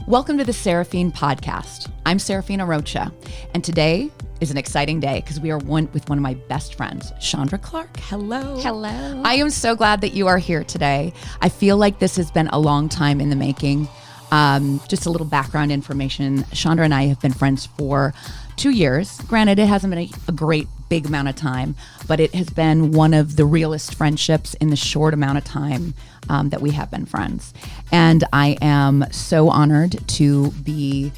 Welcome to the Seraphine Podcast. I'm Seraphina Rocha, and today is an exciting day because we are with one of my best friends, Chandra Clark. Hello. Hello. I am so glad that you are here today. I feel like this has been a long time in the making. Just a little background information. Chandra and I have been friends for 2 years. Granted, it hasn't been a great big amount of time, but it has been one of the realest friendships in the short amount of time that we have been friends. And I am so honored to be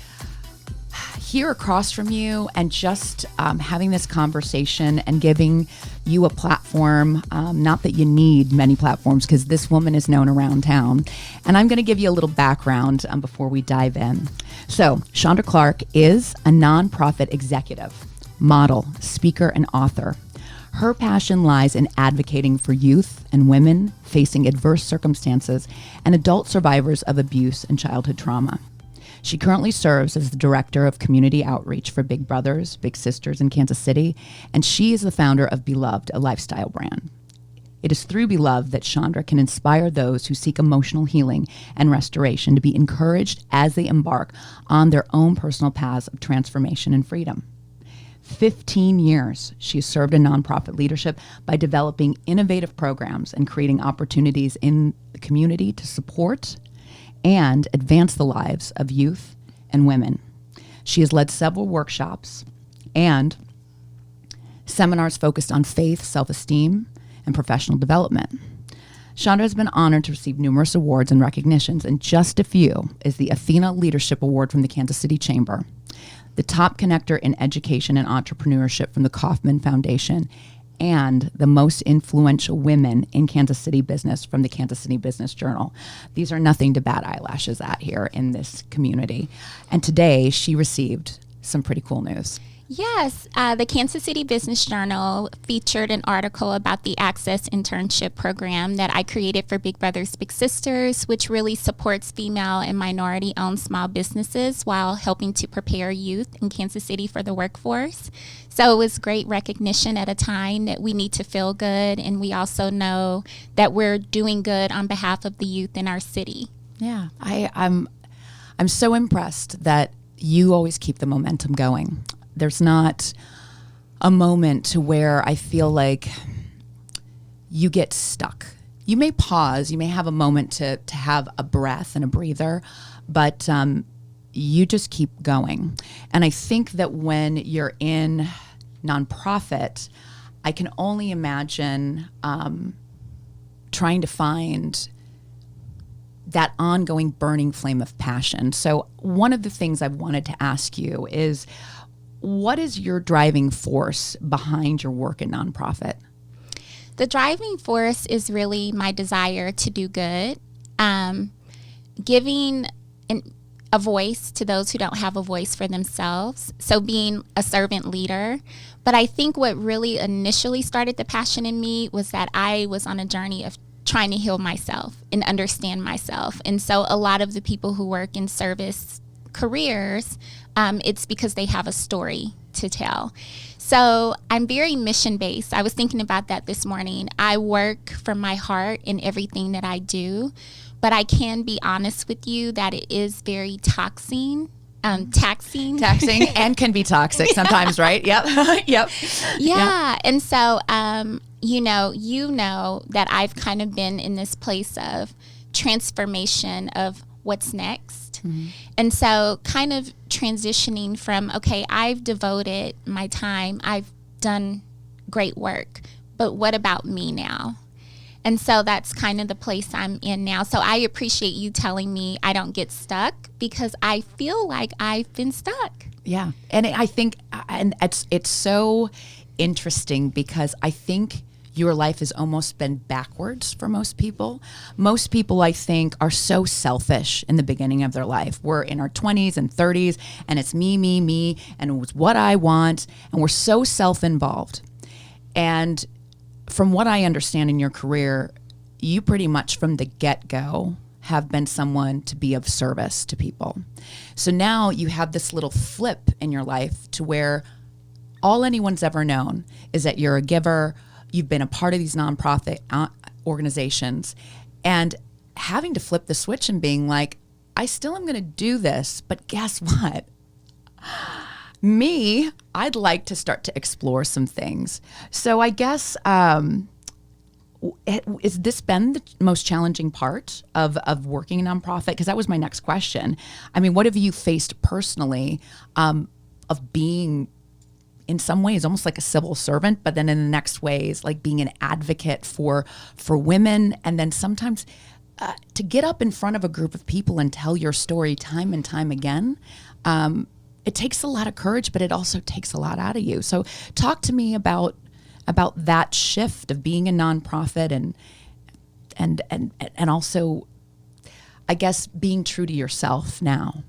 here across from you and just having this conversation and giving you a platform. Not that you need many platforms, because this woman is known around town. And I'm going to give you a little background before we dive in. So Chandra Clark is a nonprofit executive, model, speaker, and author. Her passion lies in advocating for youth and women facing adverse circumstances and adult survivors of abuse and childhood trauma. She currently serves as the Director of Community Outreach for Big Brothers, Big Sisters in Kansas City, and she is the founder of Beloved, a lifestyle brand. It is through Beloved that Chandra can inspire those who seek emotional healing and restoration to be encouraged as they embark on their own personal paths of transformation and freedom. 15 years, she has served in nonprofit leadership by developing innovative programs and creating opportunities in the community to support and advance the lives of youth and women. She has led several workshops and seminars focused on faith, self-esteem, and professional development. Chandra has been honored to receive numerous awards and recognitions, and just a few is the Athena Leadership Award from the Kansas City Chamber, the Top Connector in Education and Entrepreneurship from the Kauffman Foundation, and the Most Influential Women in Kansas City Business from the Kansas City Business Journal. These are nothing to bat eyelashes at here in this community. And today she received some pretty cool news. Yes, the Kansas City Business Journal featured an article about the Access Internship Program that I created for Big Brothers, Big Sisters, which really supports female and minority-owned small businesses while helping to prepare youth in Kansas City for the workforce. So it was great recognition at a time that we need to feel good, and we also know that we're doing good on behalf of the youth in our city. Yeah, I'm so impressed that you always keep the momentum going. There's not a moment to where I feel like you get stuck. You may pause, you may have a moment to have a breath and a breather, but you just keep going. And I think that when you're in nonprofit, I can only imagine trying to find that ongoing burning flame of passion. So one of the things I've wanted to ask you is, what is your driving force behind your work in nonprofit? The driving force is really my desire to do good, giving a voice to those who don't have a voice for themselves, so being a servant leader. But I think what really initially started the passion in me was that I was on a journey of trying to heal myself and understand myself. And so a lot of the people who work in service careers, it's because they have a story to tell. So I'm very mission-based. I was thinking about that this morning. I work from my heart in everything that I do, but I can be honest with you that it is very taxing and can be toxic sometimes, right? Yep. Yep. Yeah. And so, you know that I've kind of been in this place of transformation of what's next. Mm-hmm. And so kind of transitioning from, okay, I've devoted my time, I've done great work, but what about me now? And so that's kind of the place I'm in now. So I appreciate you telling me I don't get stuck, because I feel like I've been stuck. Yeah. And I think, and it's so interesting, because I think your life has almost been backwards for most people. Most people, I think, are so selfish in the beginning of their life. We're in our 20s and 30s, and it's me, and it's what I want, and we're so self-involved. And from what I understand in your career, you pretty much from the get-go have been someone to be of service to people. So now you have this little flip in your life to where all anyone's ever known is that you're a giver. You've been a part of these nonprofit organizations, and having to flip the switch and being like, I still am going to do this, but guess what? I'd like to start to explore some things. So I guess, has this been the most challenging part of working a nonprofit? Because that was my next question. I mean, what have you faced personally of being, in some ways, almost like a civil servant, but then in the next ways, like being an advocate for women, and then sometimes to get up in front of a group of people and tell your story time and time again? It takes a lot of courage, but it also takes a lot out of you. So talk to me about that shift of being a nonprofit and also, I guess, being true to yourself now.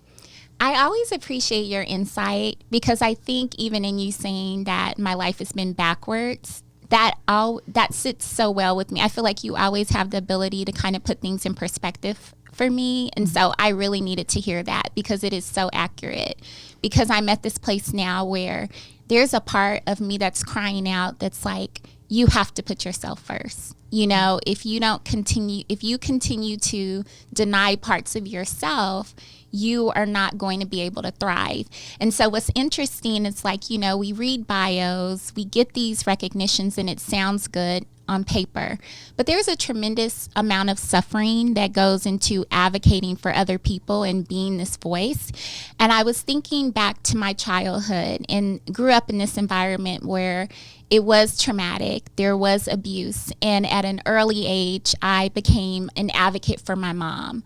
I always appreciate your insight, because I think even in you saying that my life has been backwards, that sits so well with me. I feel like you always have the ability to kind of put things in perspective for me. And so I really needed to hear that, because it is so accurate. Because I'm at this place now where there's a part of me that's crying out that's like, you have to put yourself first. You know, if you continue to deny parts of yourself, you are not going to be able to thrive. And so what's interesting is, like, you know, we read bios, we get these recognitions, and it sounds good on paper, but there's a tremendous amount of suffering that goes into advocating for other people and being this voice. And I was thinking back to my childhood, and grew up in this environment where it was traumatic, there was abuse, and at an early age, I became an advocate for my mom.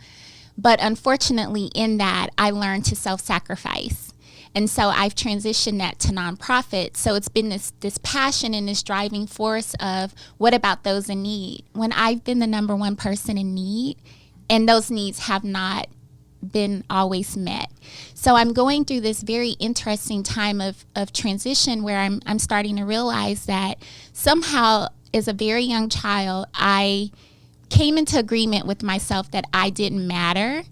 But unfortunately, in that, I learned to self-sacrifice. And so I've transitioned that to nonprofit. So it's been this passion and this driving force of, what about those in need? When I've been the number one person in need, and those needs have not been always met. So I'm going through this very interesting time of transition, where I'm starting to realize that somehow, as a very young child, I came into agreement with myself that I didn't matter.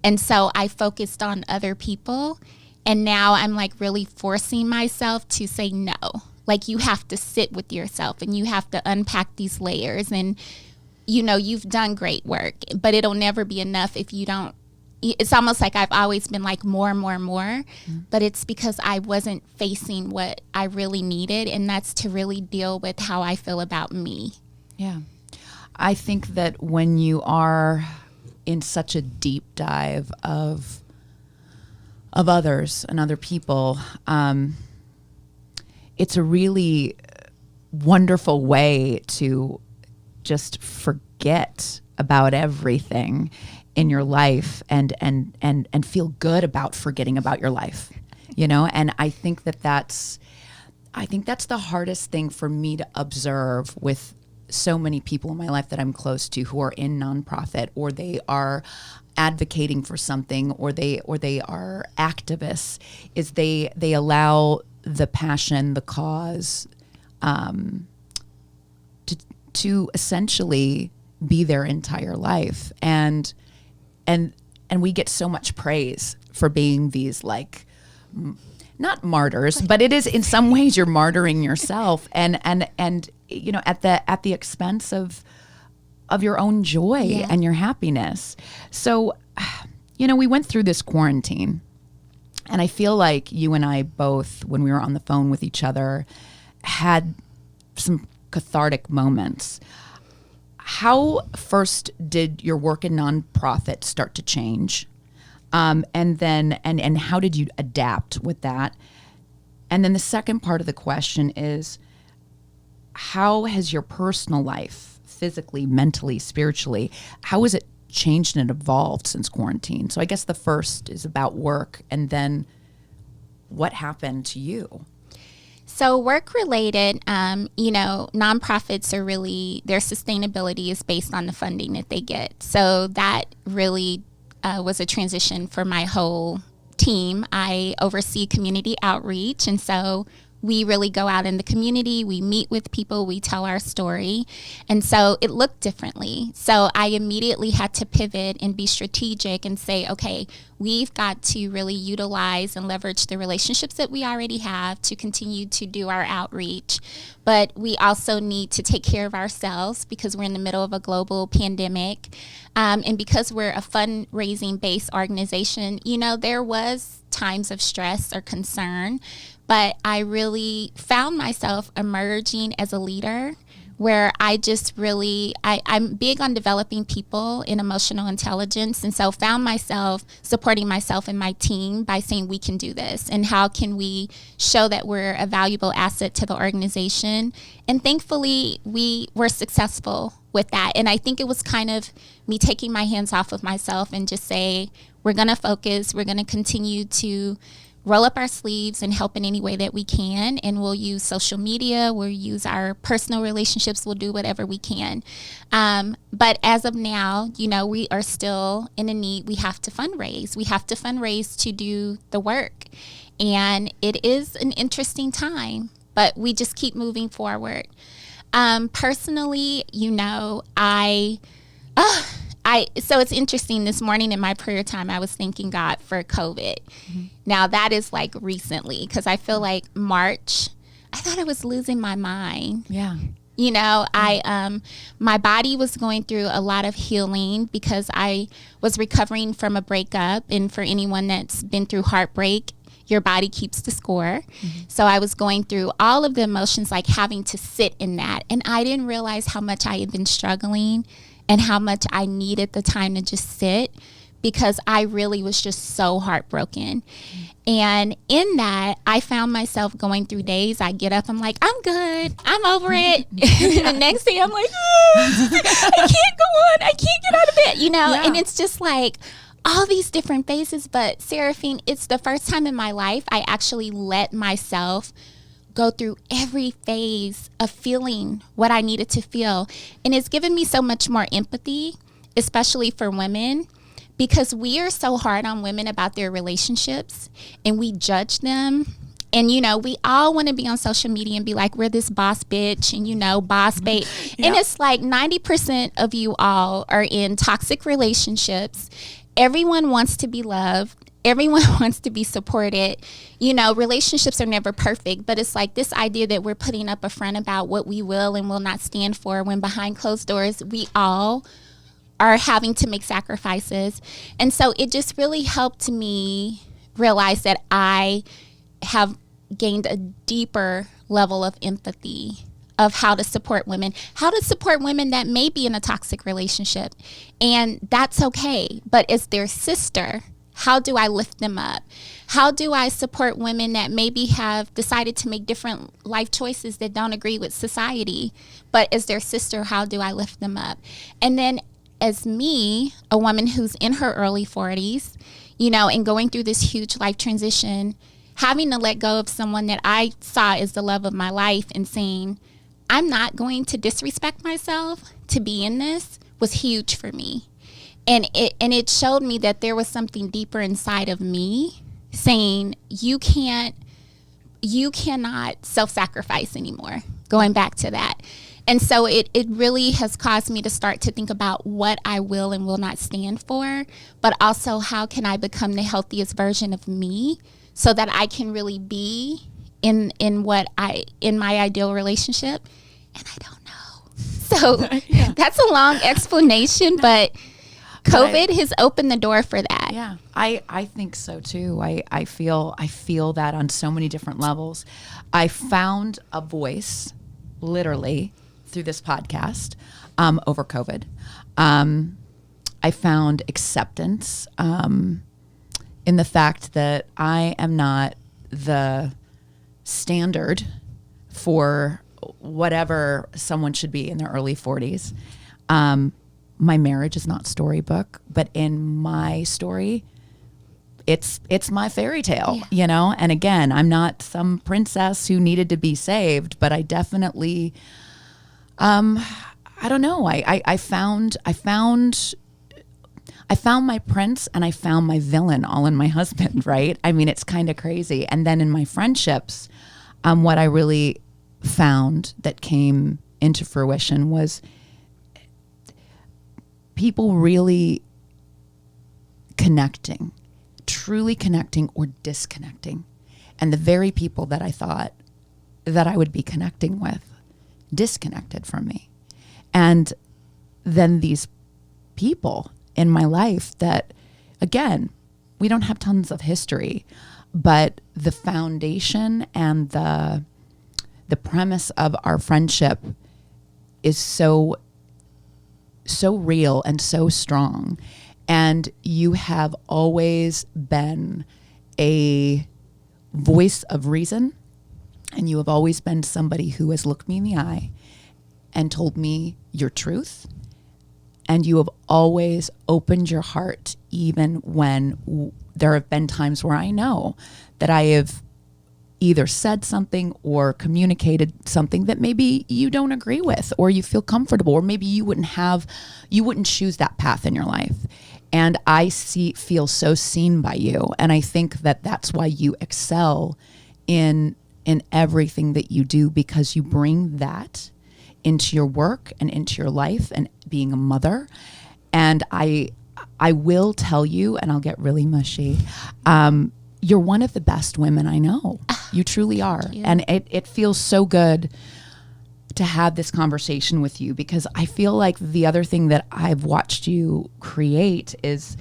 And so I focused on other people. And now I'm like really forcing myself to say no. Like, you have to sit with yourself, and you have to unpack these layers. And, you know, you've done great work, but it'll never be enough if you don't. It's almost like I've always been like more and more and more, but it's because I wasn't facing what I really needed. And that's to really deal with how I feel about me. Yeah. I think that when you are in such a deep dive of others and other people, it's a really wonderful way to just forget about everything in your life and feel good about forgetting about your life, you know? And I think that's the hardest thing for me to observe with so many people in my life that I'm close to who are in nonprofit, or they are advocating for something, or they are activists, is they allow the passion, the cause, to essentially be their entire life. And we get so much praise for being these, like, not martyrs, but it is, in some ways, you're martyring yourself, and you know, at the expense of your own joy and your happiness. So, you know, we went through this quarantine, and I feel like you and I both, when we were on the phone with each other, had some cathartic moments. How first did your work in nonprofit start to change? And then how did you adapt with that? And then the second part of the question is, how has your personal life, physically, mentally, spiritually, how has it changed and evolved since quarantine? So I guess the first is about work, and then what happened to you? So work related, you know, nonprofits are really, their sustainability is based on the funding that they get. So that really was a transition for my whole team. I oversee community outreach, and so we really go out in the community, we meet with people, we tell our story. And so it looked differently. So I immediately had to pivot and be strategic and say, okay, we've got to really utilize and leverage the relationships that we already have to continue to do our outreach. But we also need to take care of ourselves because we're in the middle of a global pandemic. And because we're a fundraising based organization, you know, there was times of stress or concern, but I really found myself emerging as a leader where I just really, I'm big on developing people in emotional intelligence. And so found myself supporting myself and my team by saying, we can do this. And how can we show that we're a valuable asset to the organization? And thankfully, we were successful with that. And I think it was kind of me taking my hands off of myself and just say, we're going to focus, we're going to continue to roll up our sleeves and help in any way that we can. And we'll use social media, we'll use our personal relationships, we'll do whatever we can. But as of now, you know, we are still in a need. We have to fundraise. We have to fundraise to do the work. And it is an interesting time, but we just keep moving forward. Personally, you know, so it's interesting. This morning in my prayer time, I was thanking God for COVID. Mm-hmm. Now that is like recently, because I feel like March, I thought I was losing my mind. Yeah. You know, my body was going through a lot of healing because I was recovering from a breakup. And for anyone that's been through heartbreak, your body keeps the score. Mm-hmm. So I was going through all of the emotions, like having to sit in that. And I didn't realize how much I had been struggling and how much I needed the time to just sit because I really was just so heartbroken. Mm-hmm. And in that, I found myself going through days. I get up, I'm like, I'm good, I'm over it. And the next day I'm like, I can't go on, I can't get out of bed, you know? Yeah. And it's just like all these different phases. But Seraphine, it's the first time in my life I actually let myself go through every phase of feeling what I needed to feel. And it's given me so much more empathy, especially for women, because we are so hard on women about their relationships and we judge them. And, you know, we all want to be on social media and be like, we're this boss bitch and, you know, boss babe. Yeah. And it's like 90% of you all are in toxic relationships. Everyone wants to be loved. Everyone wants to be supported. You know, relationships are never perfect, but it's like this idea that we're putting up a front about what we will and will not stand for when behind closed doors, we all are having to make sacrifices. And so it just really helped me realize that I have gained a deeper level of empathy of how to support women that may be in a toxic relationship. And that's okay. But as their sister, how do I lift them up? How do I support women that maybe have decided to make different life choices that don't agree with society? But as their sister, how do I lift them up? And then as me, a woman who's in her early 40s, you know, and going through this huge life transition, having to let go of someone that I saw as the love of my life and saying, I'm not going to disrespect myself to be in this was huge for me. And it showed me that there was something deeper inside of me saying, you cannot self-sacrifice anymore, going back to that. And so it really has caused me to start to think about what I will and will not stand for, but also how can I become the healthiest version of me so that I can really be in my ideal relationship. And I don't know. So yeah. That's a long explanation, but COVID has opened the door for that. Yeah, I think so too. I feel that on so many different levels. I found a voice, literally, through this podcast over COVID. I found acceptance in the fact that I am not the standard for whatever someone should be in their early 40s. My marriage is not storybook, but in my story, it's my fairy tale, yeah. You know? And again, I'm not some princess who needed to be saved, but I definitely, I don't know. I found my prince and I found my villain all in my husband, right? I mean, it's kind of crazy. And then in my friendships, what I really found that came into fruition was people really connecting, truly connecting or disconnecting. And the very people that I thought that I would be connecting with disconnected from me. And then these people in my life that, again, we don't have tons of history, but the foundation and the premise of our friendship is so real and so strong. And you have always been a voice of reason, and you have always been somebody who has looked me in the eye and told me your truth. And you have always opened your heart, even when there have been times where I know that I have either said something or communicated something that maybe you don't agree with, or you feel comfortable, or maybe you wouldn't choose that path in your life. And I feel so seen by you. And I think that that's why you excel in everything that you do, because you bring that into your work and into your life and being a mother. And I will tell you, and I'll get really mushy, you're one of the best women I know. You truly are. And it feels so good to have this conversation with you, because I feel like the other thing that I've watched you create is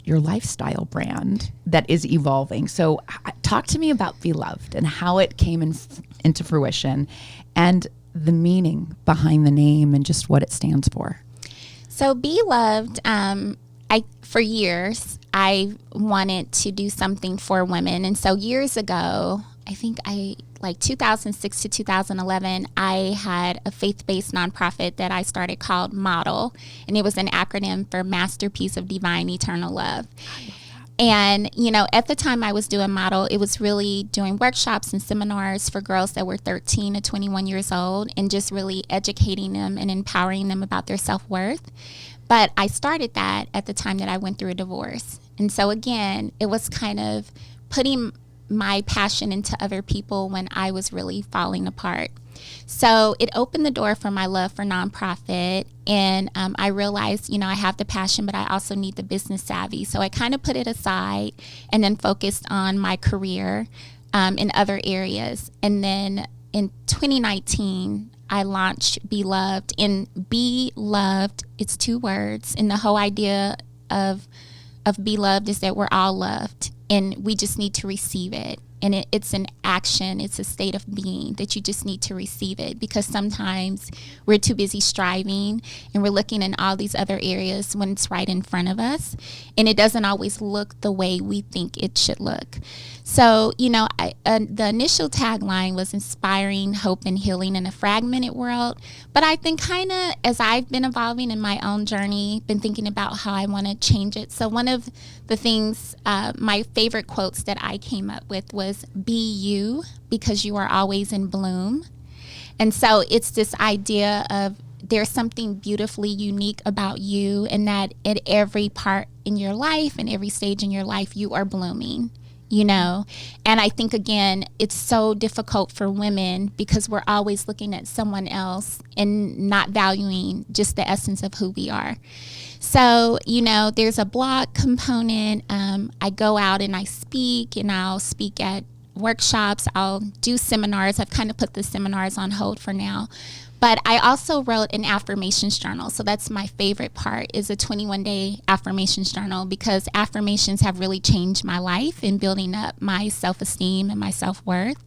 your lifestyle brand that is evolving. So talk to me about Be Loved and how it came into fruition, and the meaning behind the name and just what it stands for. So Be Loved, for years, I wanted to do something for women. And so years ago, I think 2006 to 2011, I had a faith-based nonprofit that I started called Model. And it was an acronym for Masterpiece of Divine Eternal Love. And, at the time I was doing Model, it was really doing workshops and seminars for girls that were 13 to 21 years old, and just really educating them and empowering them about their self-worth. But I started that at the time that I went through a divorce. And so again, it was kind of putting my passion into other people when I was really falling apart. So it opened the door for my love for nonprofit. And I realized, I have the passion, but I also need the business savvy. So I kind of put it aside and then focused on my career in other areas. And then in 2019, I launched Be Loved. And Be Loved, it's 2 words. And the whole idea of Be Loved is that we're all loved, and we just need to receive it. And it's an action. It's a state of being that you just need to receive it, because sometimes we're too busy striving and we're looking in all these other areas when it's right in front of us, and it doesn't always look the way we think it should look. So, the initial tagline was inspiring hope and healing in a fragmented world. But I think kind of as I've been evolving in my own journey, been thinking about how I want to change it. So one of the things, my favorite quotes that I came up with was, be you, because you are always in bloom. And so it's this idea of there's something beautifully unique about you, and that at every part in your life and every stage in your life, you are blooming. And I think, again, it's so difficult for women because we're always looking at someone else and not valuing just the essence of who we are. So, there's a blog component. I go out and I speak, and I'll speak at workshops. I'll do seminars. I've kind of put the seminars on hold for now. But I also wrote an affirmations journal. So that's my favorite part, is a 21-day affirmations journal, because affirmations have really changed my life in building up my self-esteem and my self-worth.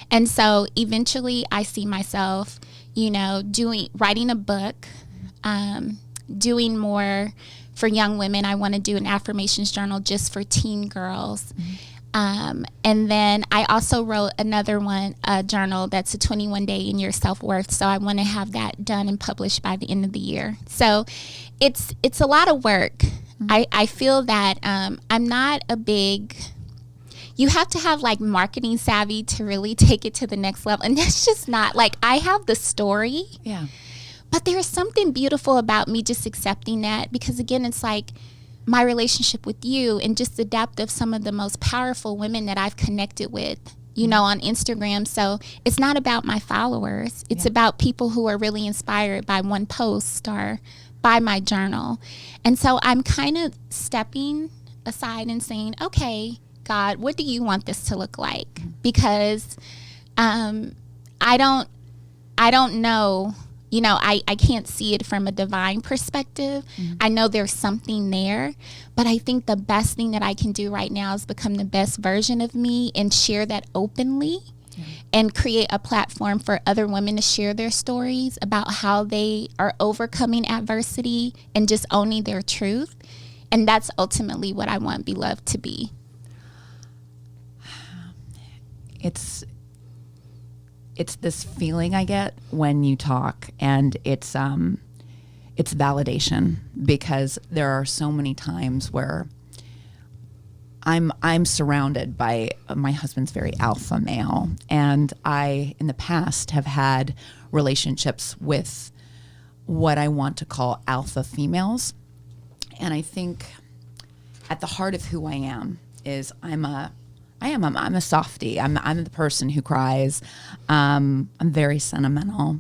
And so eventually I see myself, writing a book, doing more for young women. I want to do an affirmations journal just for teen girls. Mm-hmm. And then I also wrote another one, a journal that's a 21-day in your self-worth. So I want to have that done and published by the end of the year. So it's a lot of work. Mm-hmm. I feel that I'm not you have to have marketing savvy to really take it to the next level. And that's just not I have the story. Yeah. But there's something beautiful about me just accepting that, because again, it's my relationship with you and just the depth of some of the most powerful women that I've connected with on Instagram. So it's not about my followers. It's about people who are really inspired by one post or by my journal. And so I'm kind of stepping aside and saying, okay, God, what do you want this to look like? Because I don't know, I can't see it from a divine perspective. I know there's something there, but I think the best thing that I can do right now is become the best version of me and share that openly and create a platform for other women to share their stories about how they are overcoming adversity and just owning their truth. And that's ultimately what I want Beloved to be. It's this feeling I get when you talk, and it's validation, because there are so many times where I'm surrounded by my husband's very alpha male, and I in the past have had relationships with what I want to call alpha females, and I think at the heart of who I am is I'm a softie. I'm the person who cries. I'm very sentimental,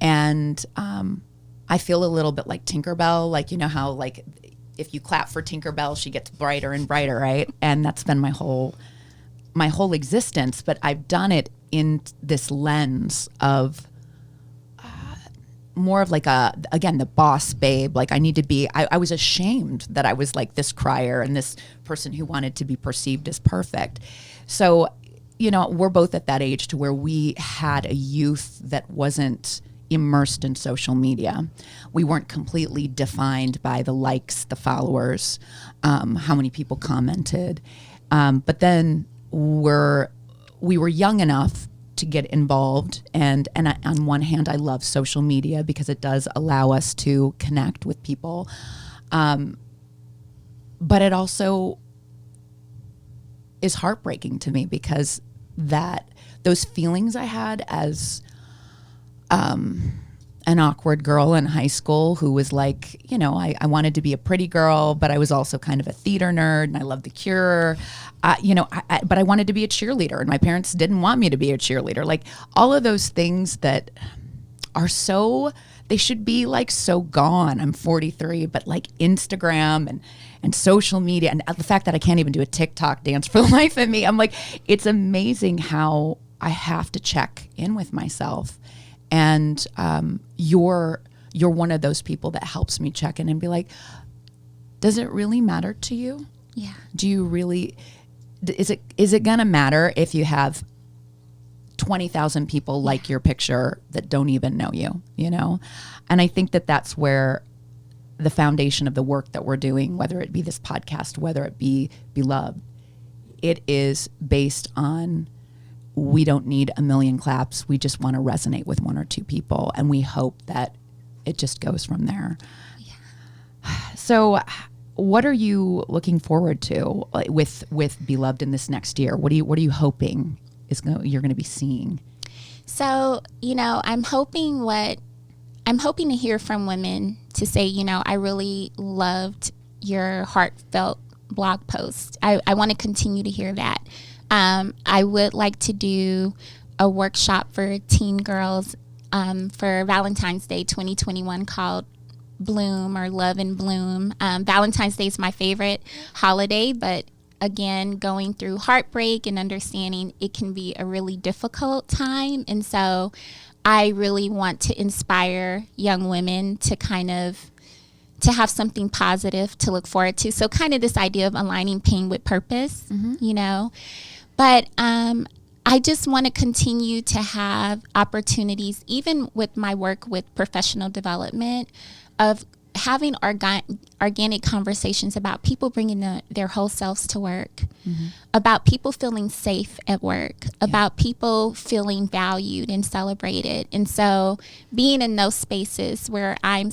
and I feel a little bit like Tinkerbell. Like, how like if you clap for Tinkerbell, she gets brighter and brighter, right? And that's been my whole existence. But I've done it in this lens of more of like the boss babe. Like I need to be, I was ashamed that I was like this crier and this person who wanted to be perceived as perfect. So, we're both at that age to where we had a youth that wasn't immersed in social media. We weren't completely defined by the likes, the followers, how many people commented. But then we were young enough to get involved, and on one hand I love social media because it does allow us to connect with people, but it also is heartbreaking to me because those feelings I had as an awkward girl in high school who was like, I wanted to be a pretty girl, but I was also kind of a theater nerd and I loved The Cure. But I wanted to be a cheerleader, and my parents didn't want me to be a cheerleader. Like all of those things that are they should be like so gone. I'm 43, but like Instagram and social media, and the fact that I can't even do a TikTok dance for the life of me. I'm like, it's amazing how I have to check in with myself. And you're one of those people that helps me check in and be like, does it really matter to you? Yeah. Do you really, is it going to matter if you have 20,000 people like your picture that don't even know you, And I think that that's where the foundation of the work that we're doing, whether it be this podcast, whether it be Beloved, it is based on, we don't need a million claps. We just want to resonate with one or two people. And we hope that it just goes from there. Yeah. So what are you looking forward to with Beloved in this next year? What are you hoping you're going to be seeing? So, I'm hoping to hear from women to say, I really loved your heartfelt blog post. I want to continue to hear that. I would like to do a workshop for teen girls for Valentine's Day 2021 called Bloom, or Love and Bloom. Valentine's Day is my favorite holiday, but again, going through heartbreak and understanding it can be a really difficult time. And so I really want to inspire young women to to have something positive to look forward to. So kind of this idea of aligning pain with purpose, But I just want to continue to have opportunities, even with my work with professional development, of having organic conversations about people bringing their whole selves to work, about people feeling safe at work, about people feeling valued and celebrated. And so being in those spaces where I'm,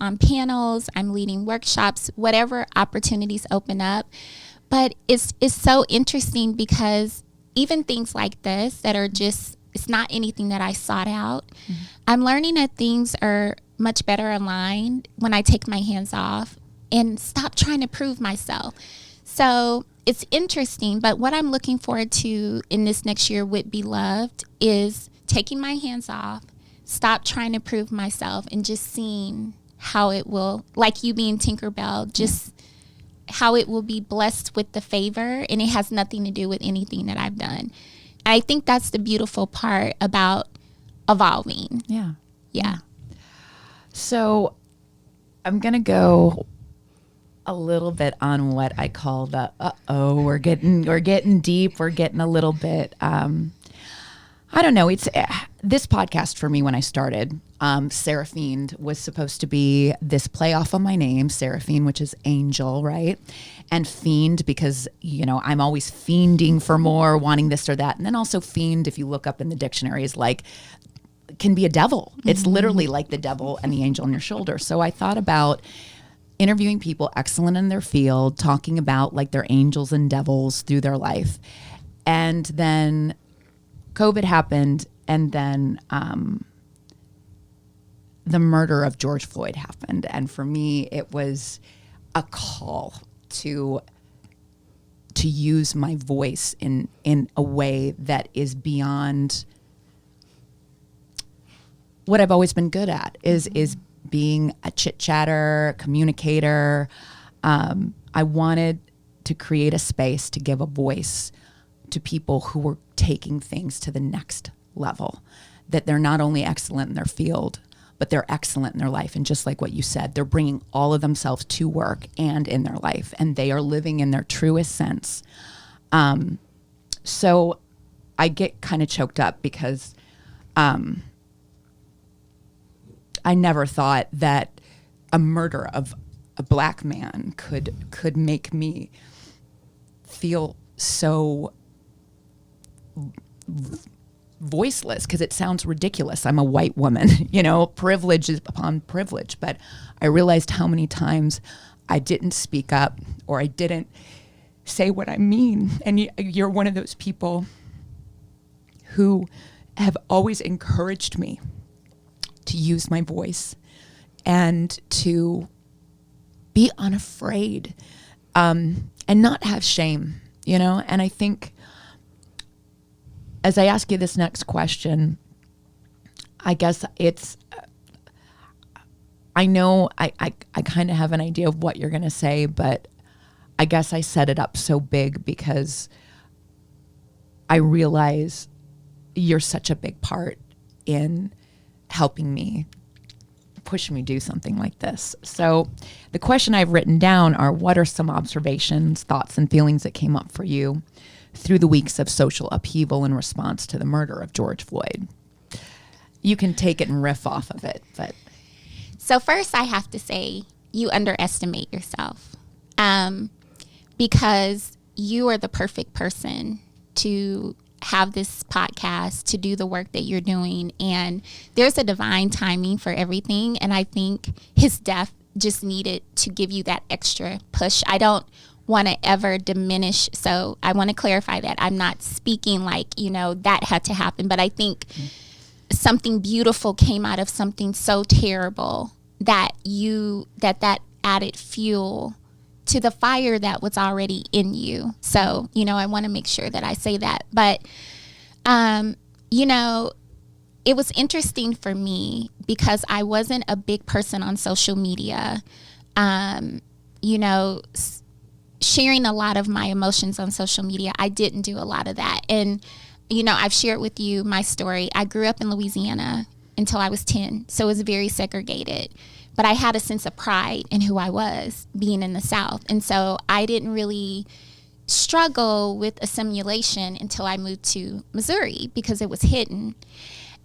on panels, I'm leading workshops, whatever opportunities open up. But it's so interesting because even things like this that are just, it's not anything that I sought out. I'm learning that things are much better aligned when I take my hands off and stop trying to prove myself. So it's interesting, but what I'm looking forward to in this next year with Beloved is taking my hands off, stop trying to prove myself, and just seeing how it will, like you being Tinkerbell, just how it will be blessed with the favor, and it has nothing to do with anything that I've done. And I think that's the beautiful part about evolving. Yeah. So I'm going to go a little bit on what I call the, we're getting deep. We're getting a little bit, I don't know. It's this podcast for me when I started, Seraphine was supposed to be this play off of my name, Seraphine, which is angel, right? And fiend, because, I'm always fiending for more, wanting this or that. And then also fiend, if you look up in the dictionary, is like, can be a devil. It's literally like the devil and the angel on your shoulder. So I thought about interviewing people excellent in their field, talking about like their angels and devils through their life. And then COVID happened, and then the murder of George Floyd happened. And for me, it was a call to use my voice in a way that is beyond what I've always been good at, is being a chit-chatter, communicator. I wanted to create a space to give a voice to people who were taking things to the next level, that they're not only excellent in their field, but they're excellent in their life. And just like what you said, they're bringing all of themselves to work and in their life, and they are living in their truest sense. So I get kind of choked up because I never thought that a murder of a Black man could make me feel so voiceless, because it sounds ridiculous. I'm a white woman, privilege is upon privilege. But I realized how many times I didn't speak up, or I didn't say what I mean. And you're one of those people who have always encouraged me to use my voice and to be unafraid, and not have shame, And I think as I ask you this next question, I guess it's, I know I kind of have an idea of what you're going to say, but I guess I set it up so big because I realize you're such a big part in helping me, push me do something like this. So the question I've written down are, what are some observations, thoughts, and feelings that came up for you through the weeks of social upheaval in response to the murder of George Floyd? You can take it and riff off of it, but. So first I have to say, you underestimate yourself, because you are the perfect person to have this podcast, to do the work that you're doing. And there's a divine timing for everything. And I think his death just needed to give you that extra push. I don't want to ever diminish. So I want to clarify that. I'm not speaking like, that had to happen. But I think something beautiful came out of something so terrible that that added fuel to the fire that was already in you. So, I want to make sure that I say that. But, it was interesting for me because I wasn't a big person on social media, sharing a lot of my emotions on social media. I didn't do a lot of that. And, I've shared with you my story. I grew up in Louisiana until I was 10. So it was very segregated. But I had a sense of pride in who I was being in the South. And so I didn't really struggle with assimilation until I moved to Missouri because it was hidden.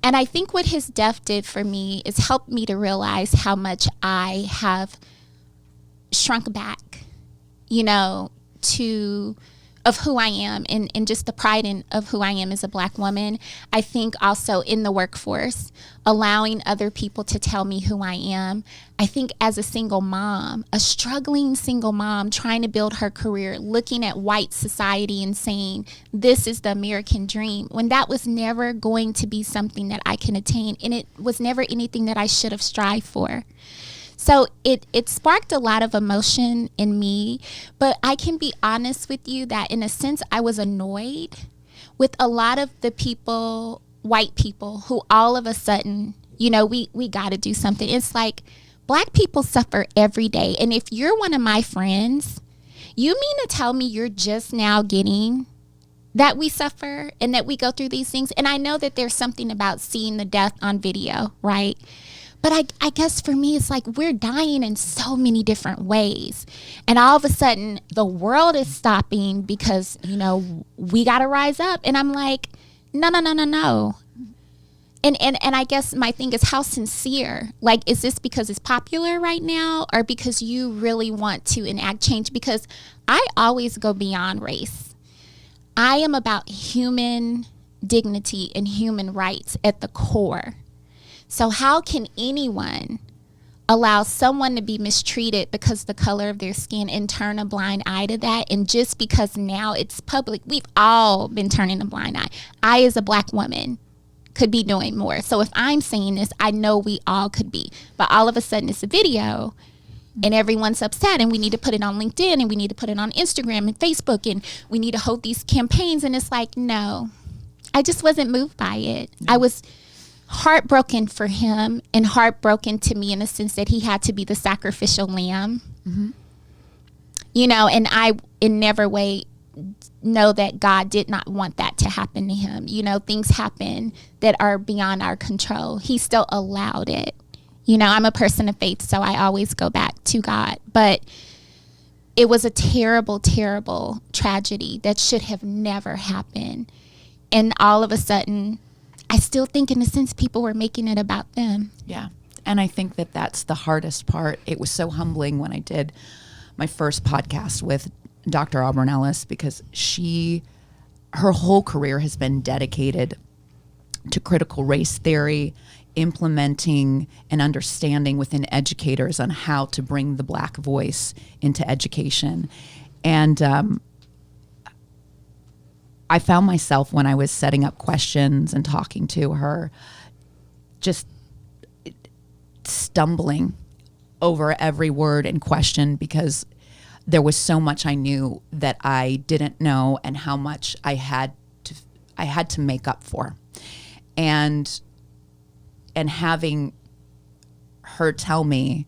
And I think what his death did for me is helped me to realize how much I have shrunk back, of who I am and just the pride of who I am as a Black woman. I think also in the workforce, allowing other people to tell me who I am. I think as a single mom, a struggling single mom trying to build her career, looking at white society and saying, this is the American dream, when that was never going to be something that I can attain. And it was never anything that I should have strived for. So it sparked a lot of emotion in me, but I can be honest with you that in a sense I was annoyed with a lot of the people, white people, who all of a sudden, you know, we got to do something. It's like Black people suffer every day. And if you're one of my friends, you mean to tell me you're just now getting that we suffer and that we go through these things? And I know that there's something about seeing the death on video, right? But I guess for me, it's like we're dying in so many different ways. And all of a sudden, the world is stopping because, you know, we got to rise up. And I'm like, no. And I guess my thing is, how sincere? Like, is this because it's popular right now or because you really want to enact change? Because I always go beyond race. I am about human dignity and human rights at the core. So how can anyone allow someone to be mistreated because of the color of their skin and turn a blind eye to that? And just because now it's public, we've all been turning a blind eye. I, as a Black woman, could be doing more. So if I'm saying this, I know we all could be. But all of a sudden it's a video and everyone's upset and we need to put it on LinkedIn and we need to put it on Instagram and Facebook and we need to hold these campaigns. And it's like, no, I just wasn't moved by it. I was heartbroken for him and heartbroken to me in the sense that he had to be the sacrificial lamb. Mm-hmm. You know, and I in never way know that God did not want that to happen to him. You know, things happen that are beyond our control. He still allowed it. You know, I'm a person of faith, so I always go back to God. But it was a terrible, terrible tragedy that should have never happened. And all of a sudden, I still think in a sense people were making it about them. Yeah. And I think that that's the hardest part. It was so humbling when I did my first podcast with Dr. Auburn Ellis, because her whole career has been dedicated to critical race theory, implementing and understanding within educators on how to bring the Black voice into education. And I found myself when I was setting up questions and talking to her, just stumbling over every word and question because there was so much I knew that I didn't know and how much I had to make up for. And having her tell me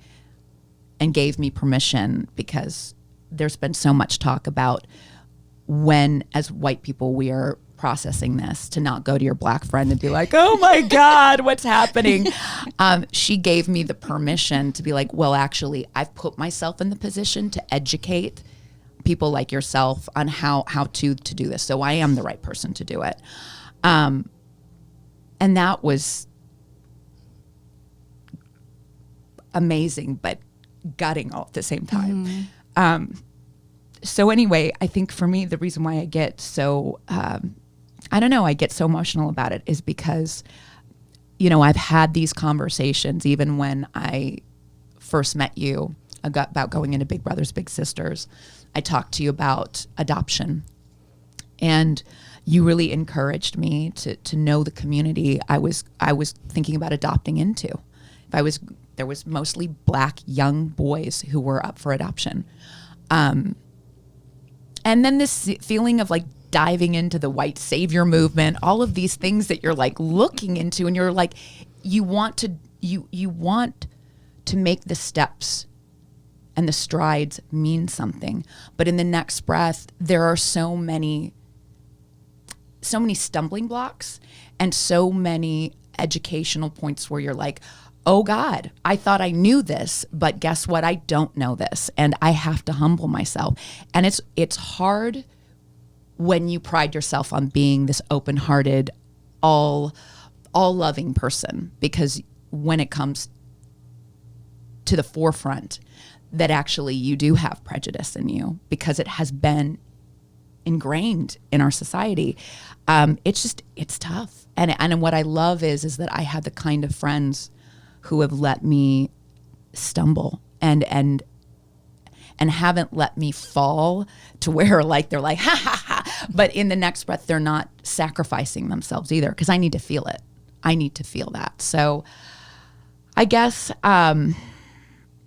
and gave me permission, because there's been so much talk about when, as white people, we are processing this, to not go to your Black friend and be like, oh my God, what's happening? She gave me the permission to be like, well, actually, I've put myself in the position to educate people like yourself on how to do this. So I am the right person to do it. And that was amazing, but gutting all at the same time. Mm-hmm. So anyway, I think for me, the reason why I get so, I get so emotional about it is because, you know, I've had these conversations even when I first met you about going into Big Brothers Big Sisters. I talked to you about adoption, and you really encouraged me to know the community I was thinking about adopting into. There was mostly Black young boys who were up for adoption. And then this feeling of like diving into the white savior movement, all of these things that you're like looking into, and you're like, you want to make the steps and the strides mean something. But in the next breath, there are so many stumbling blocks and so many educational points where you're like, oh God, I thought I knew this, but guess what? I don't know this, and I have to humble myself. And it's hard when you pride yourself on being this open-hearted, all loving person, because when it comes to the forefront, that actually you do have prejudice in you because it has been ingrained in our society. It's tough. And what I love is that I have the kind of friends who have let me stumble and haven't let me fall to where like they're like, ha ha ha. But in the next breath, they're not sacrificing themselves either, because I need to feel it. I need to feel that. So I guess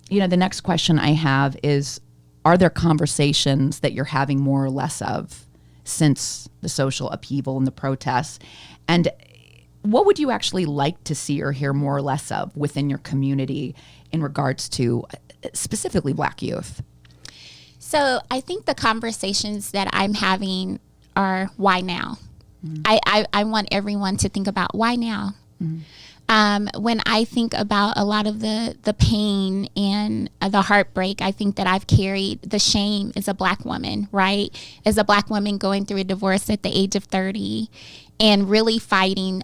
the next question I have is, are there conversations that you're having more or less of since the social upheaval and the protests? And what would you actually like to see or hear more or less of within your community in regards to specifically Black youth? So I think the conversations that I'm having are, why now? Mm-hmm. I want everyone to think about, why now? Mm-hmm. When I think about a lot of the pain and the heartbreak, I think that I've carried the shame as a Black woman, right? As a Black woman going through a divorce at the age of 30 and really fighting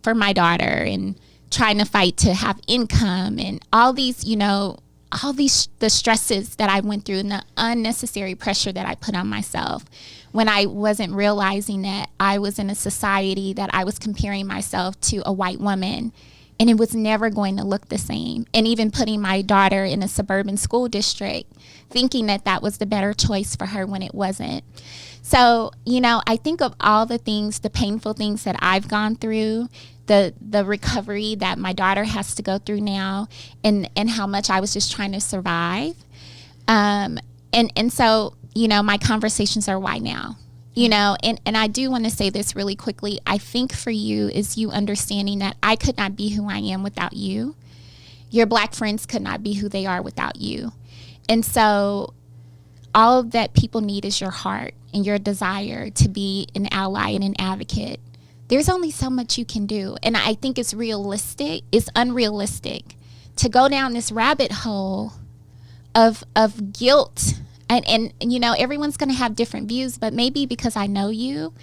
for my daughter and trying to fight to have income and all these, the stresses that I went through and the unnecessary pressure that I put on myself when I wasn't realizing that I was in a society that I was comparing myself to a white woman, and it was never going to look the same. And even putting my daughter in a suburban school district, thinking that that was the better choice for her when it wasn't. So, I think of all the things, the painful things that I've gone through, the recovery that my daughter has to go through now, and how much I was just trying to survive. And so, my conversations are, why now? And I do want to say this really quickly. I think for you is you understanding that I could not be who I am without you. Your Black friends could not be who they are without you. And so all that people need is your heart and your desire to be an ally and an advocate. There's only so much you can do. And I think it's unrealistic to go down this rabbit hole of guilt. And everyone's going to have different views, but maybe because I know you,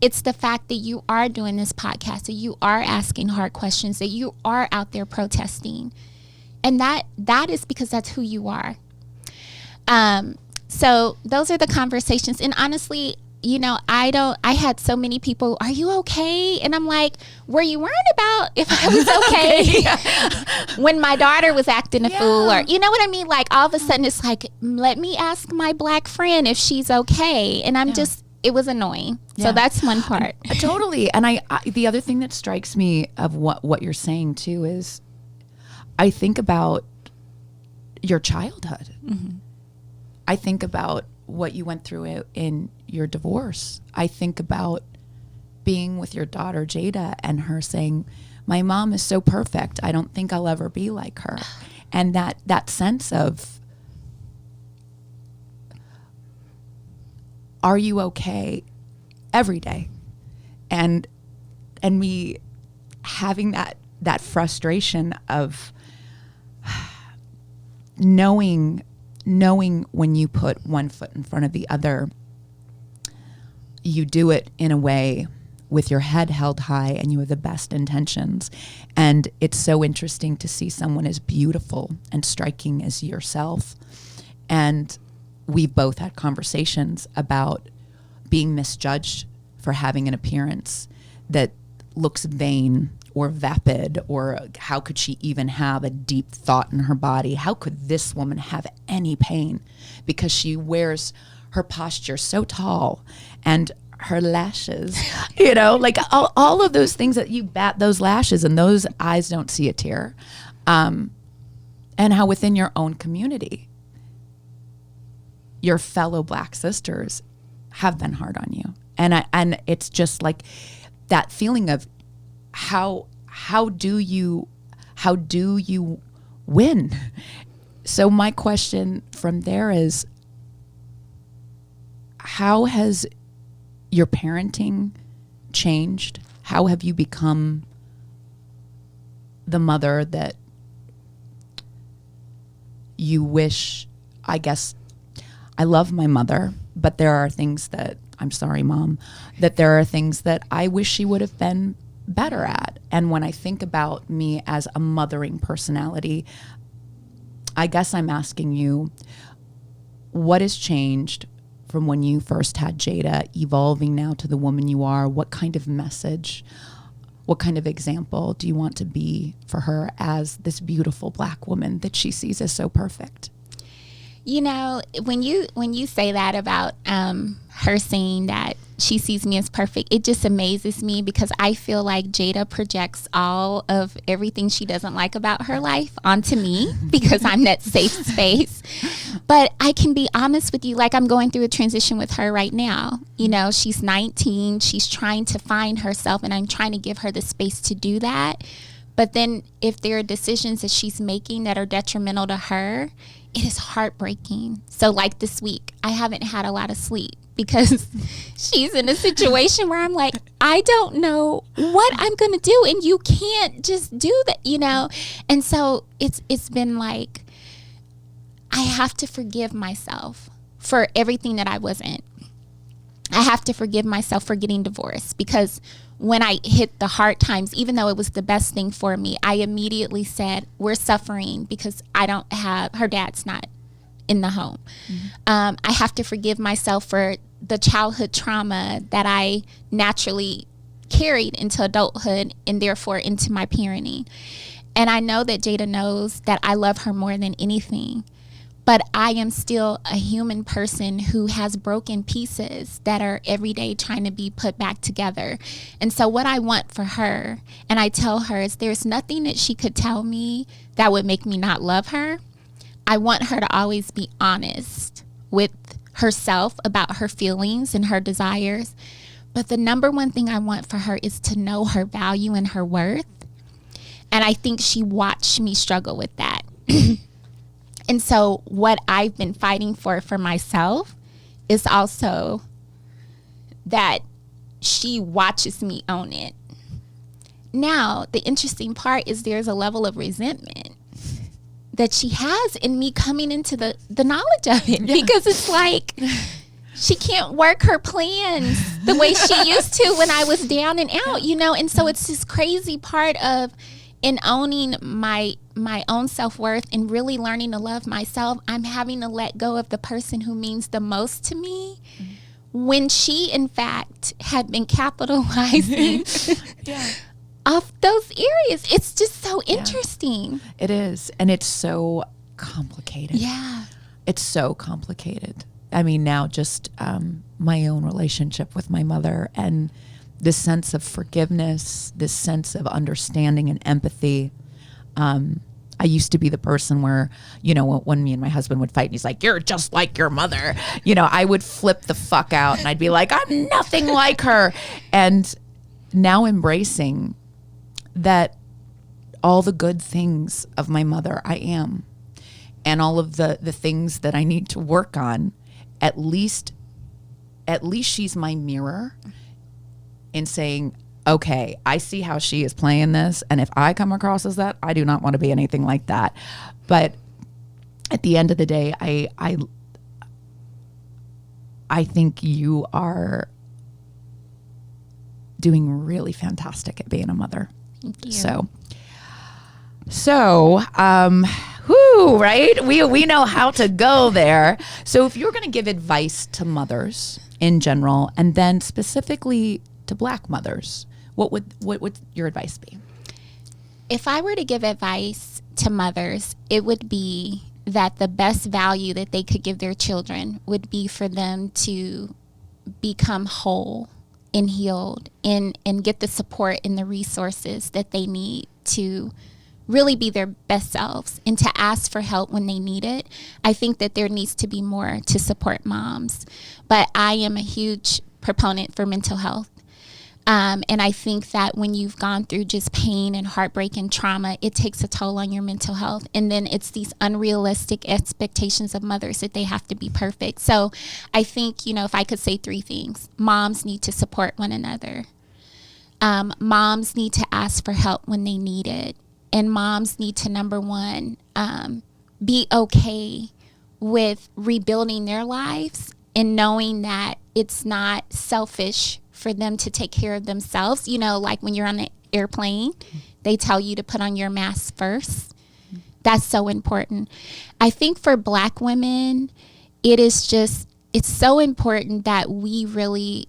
it's the fact that you are doing this podcast, that you are asking hard questions, that you are out there protesting. And that is because that's who you are. So those are the conversations. And honestly, I had so many people, are you okay? And I'm like, were you worried about if I was okay? When my daughter was acting a fool, or you know what I mean? Like all of a sudden it's like, let me ask my Black friend if she's okay. And I'm it was annoying. So that's one part. Totally. And I the other thing that strikes me of what you're saying too is I think about your childhood. Mm-hmm. I think about what you went through in your divorce. I think about being with your daughter, Jada, and her saying, my mom is so perfect. I don't think I'll ever be like her. And that sense of, are you okay every day? And me having that frustration of knowing when you put one foot in front of the other, you do it in a way with your head held high and you have the best intentions. And it's so interesting to see someone as beautiful and striking as yourself. And we've both had conversations about being misjudged for having an appearance that looks vain or vapid, or how could she even have a deep thought in her body? How could this woman have any pain? Because she wears her posture so tall and her lashes, like all of those things that you bat those lashes and those eyes don't see a tear. And how within your own community, your fellow Black sisters have been hard on you. And it's just like that feeling of, how do you win? So my question from there is, how has your parenting changed? How have you become the mother that you wish? I guess I love my mother, but there are things that, I'm sorry, Mom, that there are things that I wish she would have been better at. And when I think about me as a mothering personality, I guess I'm asking you, what has changed from when you first had Jada, evolving now to the woman you are? What kind of message, what kind of example do you want to be for her as this beautiful Black woman that she sees as so perfect? You know, when you say that about her saying that she sees me as perfect, it just amazes me because I feel like Jada projects all of everything she doesn't like about her life onto me because I'm that safe space. But I can be honest with you, like I'm going through a transition with her right now. You know, she's 19, she's trying to find herself, and I'm trying to give her the space to do that. But then if there are decisions that she's making that are detrimental to her, it is heartbreaking. So like this week, I haven't had a lot of sleep because she's in a situation where I'm like, I don't know what I'm going to do. And you can't just do that, you know? And so it's been like, I have to forgive myself for everything that I wasn't. I have to forgive myself for getting divorced because when I hit the hard times, even though it was the best thing for me, I immediately said, we're suffering because her dad's not in the home. Mm-hmm. I have to forgive myself for the childhood trauma that I naturally carried into adulthood and therefore into my parenting. And I know that Jada knows that I love her more than anything. But I am still a human person who has broken pieces that are every day trying to be put back together. And so what I want for her, and I tell her, is there's nothing that she could tell me that would make me not love her. I want her to always be honest with herself about her feelings and her desires. But the number one thing I want for her is to know her value and her worth. And I think she watched me struggle with that. And so what I've been fighting for myself is also that she watches me own it. Now, the interesting part is there's a level of resentment that she has in me coming into the knowledge of it. Yeah. Because it's like she can't work her plans the way she used to when I was down and out, you know? And so it's this crazy part of in owning my own self-worth and really learning to love myself, I'm having to let go of the person who means the most to me when she, in fact, had been capitalizing off those areas. It's just so interesting. It is. And it's so complicated. Yeah. It's so complicated. I mean, now just my own relationship with my mother and this sense of forgiveness, this sense of understanding and empathy. I used to be the person where, you know, when me and my husband would fight and he's like, you're just like your mother, you know, I would flip the fuck out and I'd be like, I'm nothing like her. And now embracing that all the good things of my mother I am, and all of the things that I need to work on, at least she's my mirror in saying, okay, I see how she is playing this, and if I come across as that, I do not want to be anything like that. But at the end of the day, I think you are doing really fantastic at being a mother. Thank you. Right? We know how to go there. So if you're going to give advice to mothers in general, and then specifically to Black mothers, what would your advice be? If I were to give advice to mothers, it would be that the best value that they could give their children would be for them to become whole and healed and get the support and the resources that they need to really be their best selves and to ask for help when they need it. I think that there needs to be more to support moms, but I am a huge proponent for mental health. And I think that when you've gone through just pain and heartbreak and trauma, it takes a toll on your mental health. And then it's these unrealistic expectations of mothers that they have to be perfect. So I think, you know, if I could say 3 things, moms need to support one another. Moms need to ask for help when they need it. And moms need to, number one, be okay with rebuilding their lives and knowing that it's not selfish for them to take care of themselves. You know, like when you're on the airplane, they tell you to put on your mask first. That's so important. I think for Black women, it's so important that we really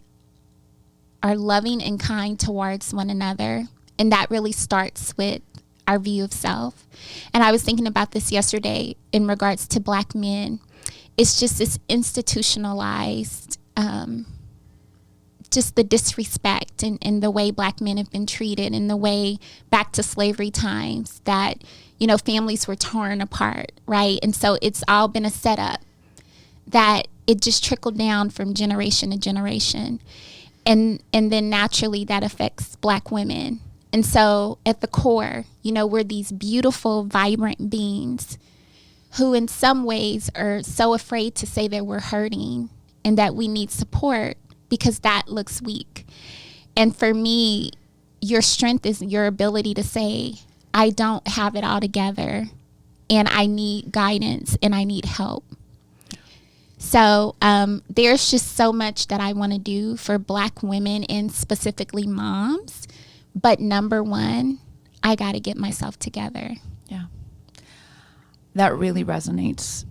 are loving and kind towards one another. And that really starts with our view of self. And I was thinking about this yesterday in regards to Black men. it's just this institutionalized, just the disrespect and the way Black men have been treated, and the way back to slavery times that, you know, families were torn apart, right? And so it's all been a setup that it just trickled down from generation to generation. And then naturally that affects Black women. And so at the core, you know, we're these beautiful, vibrant beings who in some ways are so afraid to say that we're hurting and that we need support because that looks weak. And for me, your strength is your ability to say, I don't have it all together and I need guidance and I need help. So there's just so much that I want to do for Black women and specifically moms. But number one, I got to get myself together. Yeah. That really resonates.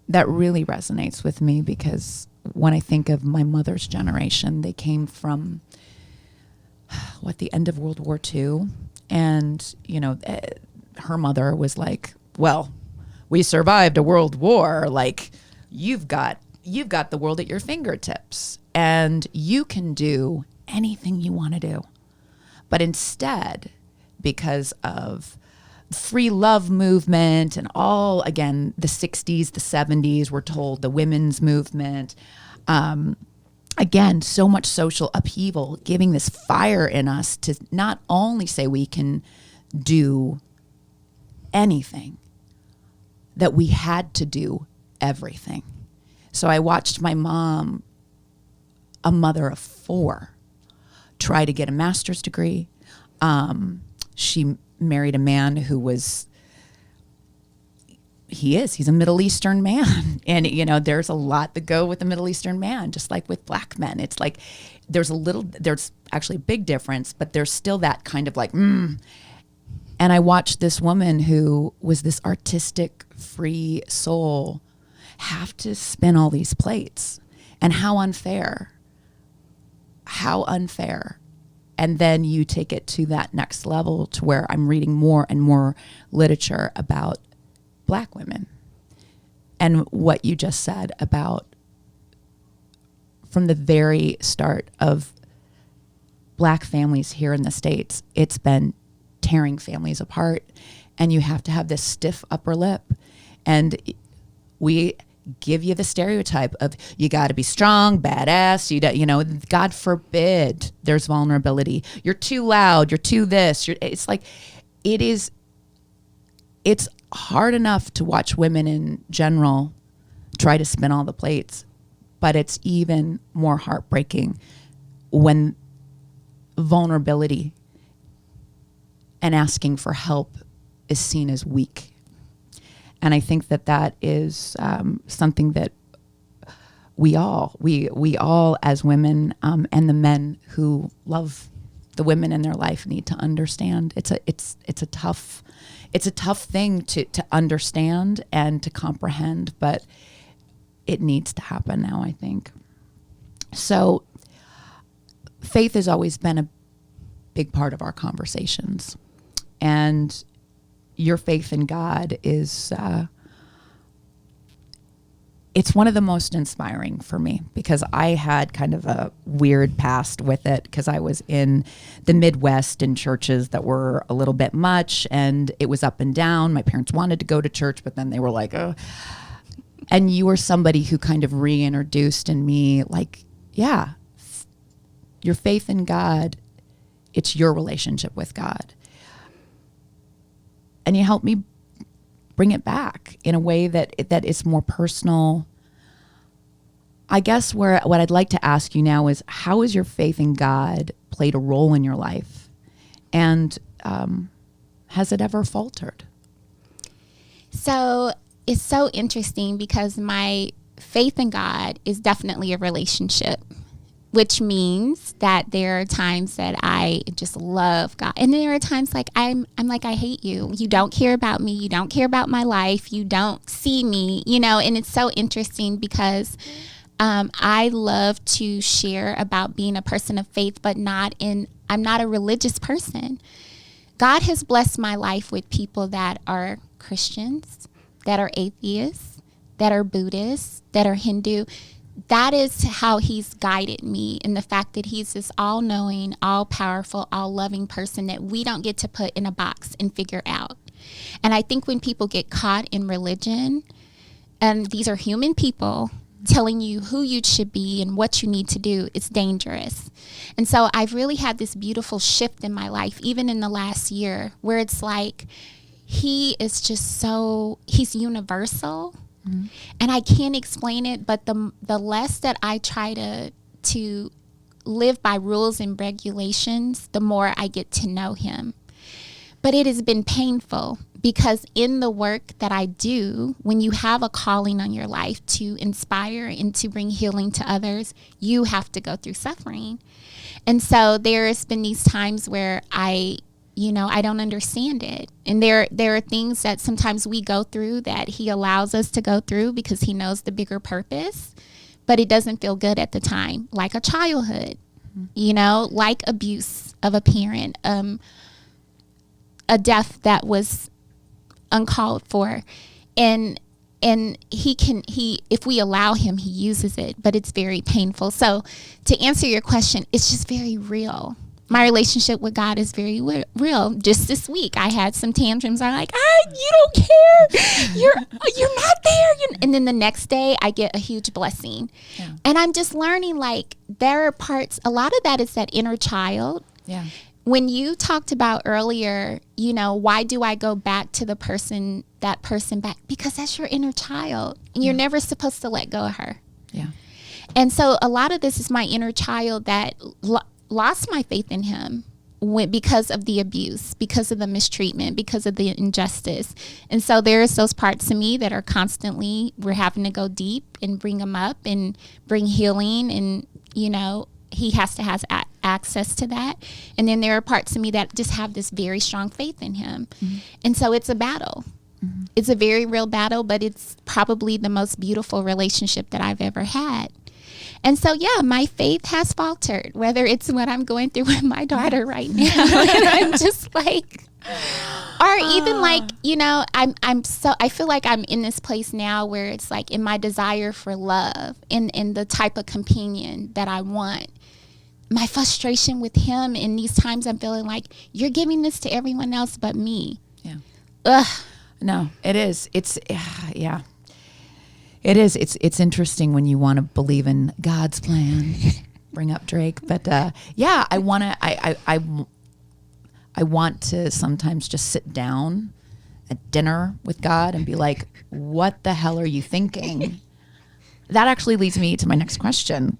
That really resonates with me, because when I think of my mother's generation, they came from the end of World War II. And, you know, her mother was like, well, we survived a world war. Like, you've got the world at your fingertips and you can do anything you want to do. But instead, because of free love movement and all, again, the 60s, the 70s, we're told the women's movement, again, so much social upheaval, giving this fire in us to not only say we can do anything, that we had to do everything. So I watched my mom, a mother of 4, try to get a master's degree. She married a man who he's a Middle Eastern man. And, you know, there's a lot that go with a Middle Eastern man, just like with Black men. It's like, there's actually a big difference, but there's still that kind of like, And I watched this woman who was this artistic, free soul have to spin all these plates. And how unfair. And then you take it to that next level to where I'm reading more and more literature about Black women. And what you just said about from the very start of Black families here in the States, it's been tearing families apart. And you have to have this stiff upper lip. And we give you the stereotype of you got to be strong, badass, you know, God forbid there's vulnerability. You're too loud, you're too this. It's like, it's hard enough to watch women in general try to spin all the plates, but it's even more heartbreaking when vulnerability and asking for help is seen as weak. And I think that is something that we all as women and the men who love the women in their life need to understand. It's a tough thing to understand and to comprehend, but it needs to happen now, I think. So faith has always been a big part of our conversations, and your faith in God is, it's one of the most inspiring for me, because I had kind of a weird past with it, because I was in the Midwest in churches that were a little bit much, and it was up and down. My parents wanted to go to church, but then they were like, oh. And you were somebody who kind of reintroduced in me, like, yeah, your faith in God, it's your relationship with God. And you help me bring it back in a way that is more personal. I guess what I'd like to ask you now is, how has your faith in God played a role in your life? And has it ever faltered? So it's so interesting, because my faith in God is definitely a relationship, which means that there are times that I just love God. And there are times like I'm like, I hate you. You don't care about me. You don't care about my life. You don't see me, you know. And it's so interesting, because I love to share about being a person of faith, but I'm not a religious person. God has blessed my life with people that are Christians, that are atheists, that are Buddhist, that are Hindu. That is how he's guided me, in the fact that he's this all-knowing, all-powerful, all-loving person that we don't get to put in a box and figure out. And I think when people get caught in religion, and these are human people telling you who you should be and what you need to do, it's dangerous. And so I've really had this beautiful shift in my life, even in the last year, where it's like he is just he's universal. And I can't explain it, but the less that I try to live by rules and regulations, the more I get to know him. But it has been painful, because in the work that I do, when you have a calling on your life to inspire and to bring healing to others, you have to go through suffering. And so there has been these times where I don't understand it. And there are things that sometimes we go through that he allows us to go through because he knows the bigger purpose, but it doesn't feel good at the time, like a childhood, like abuse of a parent, a death that was uncalled for. And if we allow him, he uses it, but it's very painful. So to answer your question, it's just very real. My relationship with God is very real. Just this week, I had some tantrums. I'm like, you don't care. You're not there. And then the next day, I get a huge blessing. Yeah. And I'm just learning, like, there are parts, a lot of that is that inner child. Yeah. When you talked about earlier, why do I go back to that person back? Because that's your inner child. And you're never supposed to let go of her. Yeah. And so a lot of this is my inner child that lost my faith in him because of the abuse, because of the mistreatment, because of the injustice. And so there's those parts of me that are constantly, we're having to go deep and bring them up and bring healing. And, he has to have access to that. And then there are parts of me that just have this very strong faith in him. Mm-hmm. And so it's a battle. Mm-hmm. It's a very real battle, but it's probably the most beautiful relationship that I've ever had. And so, my faith has faltered, whether it's what I'm going through with my daughter right now. And I'm just like, or even like, I feel like I'm in this place now where it's like in my desire for love, in the type of companion that I want. My frustration with him in these times, I'm feeling like you're giving this to everyone else but me. Yeah. Ugh. No, it is. It is. It's interesting when you want to believe in God's plan. Bring up Drake, but I want to. I want to sometimes just sit down at dinner with God and be like, "What the hell are you thinking?" That actually leads me to my next question.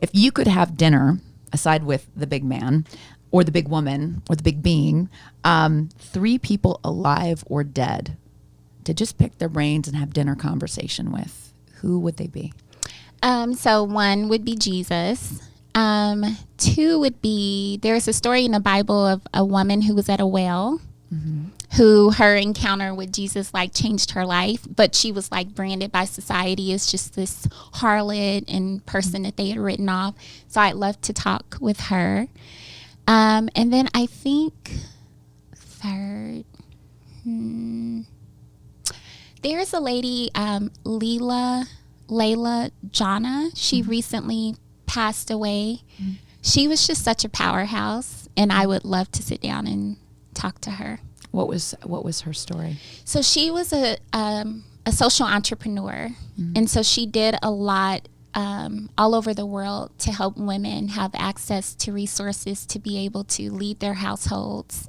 If you could have dinner, aside with the big man, or the big woman, or the big being, 3 people alive or dead, to just pick their brains and have dinner conversation with, who would they be? So 1 would be Jesus. 2 would be, there's a story in the Bible of a woman who was at a well, mm-hmm. who her encounter with Jesus changed her life, but she was branded by society as just this harlot and person that they had written off. So I'd love to talk with her. And then I think 3rd, there's a lady, Layla Jana. She recently passed away. Mm-hmm. She was just such a powerhouse, and I would love to sit down and talk to her. What was her story? So she was a social entrepreneur, mm-hmm. and so she did a lot all over the world to help women have access to resources to be able to lead their households.